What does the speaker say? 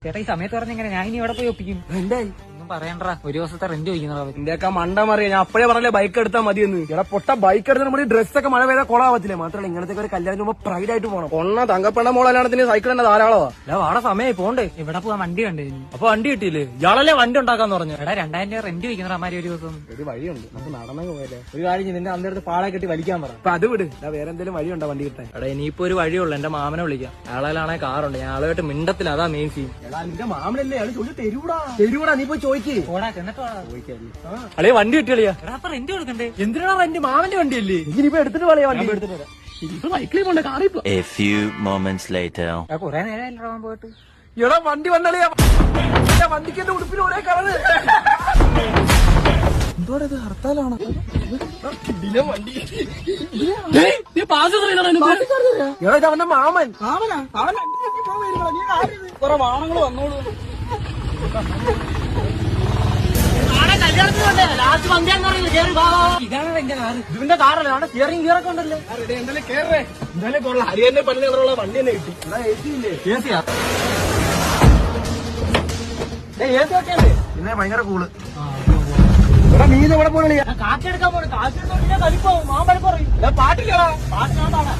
ചേട്ടാ ഈ സമയത്ത് പറഞ്ഞെങ്ങനെ ഞാൻ ഇനി എവിടെ പോയി ഒപ്പിക്കും? എന്തായി ഒന്നും പറയണ്ടാ, ഒരു ദിവസത്തെ റെന്റ് ചോദിക്കുന്നതാ. ഇന്ത്യക്കാ മണ്ട മറിയ ഞാൻ അപ്പഴേ പറഞ്ഞല്ലേ ബൈക്ക് എടുത്താൽ മതിയെന്ന്. ഇവിടെ പൊട്ട ബൈക്ക് എടുത്താൽ നമ്മുടെ ഡ്രസ്സൊക്കെ മഴ പെയ്താൽ കൊളാവത്തില്ല. മാത്രമല്ല ഇങ്ങനത്തെ ഒരു കല്യാണത്തിന് പോകുമ്പോൾ പ്രൈഡ് ആയിട്ട് പോകണം. ഒന്ന തങ്കപ്പണ്ണ മോളാണെങ്കിൽ സൈക്കിൾ തന്നെ ധാരാളമാ. വാടെ സമയമായി പോണ്ടേ. ഇവിടെ പോവാൻ വണ്ടി കണ്ടേ. അപ്പൊ വണ്ടി കിട്ടിയില്ലേ? ഇയാളല്ലേ വണ്ടി ഉണ്ടാക്കാന്ന് പറഞ്ഞു. എടാ 2000 രൂപ റെന്റ് ചോദിക്കുന്ന അമ്മാരി ഒരു ദിവസം. ഒരു വഴിയുണ്ട്, നമുക്ക് നടന്നു പോയല്ലേ. ഒരു കാര്യം നിന്റെ അന്നേരത്ത് പാളെ കെട്ടി വലിക്കാൻ പറ. അപ്പൊ അത് വിട്. വേറെ എന്തെങ്കിലും വഴിയുണ്ടോ വണ്ടി കിട്ടാൻ? എടാ ഇനിയിപ്പോ ഒരു വഴിയുള്ളൂ, എന്റെ മാമനെ വിളിക്കാം. അയാളാണെ കാറുണ്ട്, ഞാൻ ആളുമായിട്ട് മിണ്ടത്തില്ല, അതാ മെയിൻ സീൻ. എടാ നിന്റെ മാമനല്ലേ, അയാൾ ചോദിച്ചു തരൂടാ, നീ പോയി ചോദിക്കേ. അളേ വണ്ടി കിട്ടിയാ റെന്റ് കൊടുക്കണ്ടേ? എന്തിനാ റെന്റ്? മാമന്റെ വണ്ടിയല്ലേ? ഇനിയിപ്പോ എടുത്തിട്ട് കളയാ വണ്ടി. എടുത്തിട്ട് വരാം. ഇപ്പൊ സൈക്കിളിൽ പോണ്ട, കാറിൽ പോ. A few moments later. കൊറേ നേരം പോയിട്ട്. എടാ വണ്ടി വന്നളിയാ, വണ്ടിക്ക് എന്റെ ഉടുപ്പിന് ഒരേ കളറ്. എന്തോടത് ഹർത്താലാണ്? വണ്ടി അവന്റെ മാമൻ. കുറെ വാഹനങ്ങൾ വന്നോളൂ. ഇതാണ് എന്റെ കാറ്. ഇതിന്റെ കാറല്ലേ? അവിടെ സ്റ്റിയറിംഗ് ഗിയറൊക്കെ ഉണ്ടല്ലോ. എന്തായാലും കേറേ, എന്തായാലും കൊള്ളാം. ഹരിയന്റെ പള്ളി കളറുള്ള വണ്ടി തന്നെ കിട്ടി. പിന്നെ ഭയങ്കര കൂള്. നീ ഇത് എവിടെ പോകണ? കാറ്റെടുക്കാൻ പോണേ. കാറ്റെടുക്കാൻ കളിപ്പാവും. മാൻ പലപ്പോ പറയും പാട്ടില്ലടാ. പാട്ടിനാണ്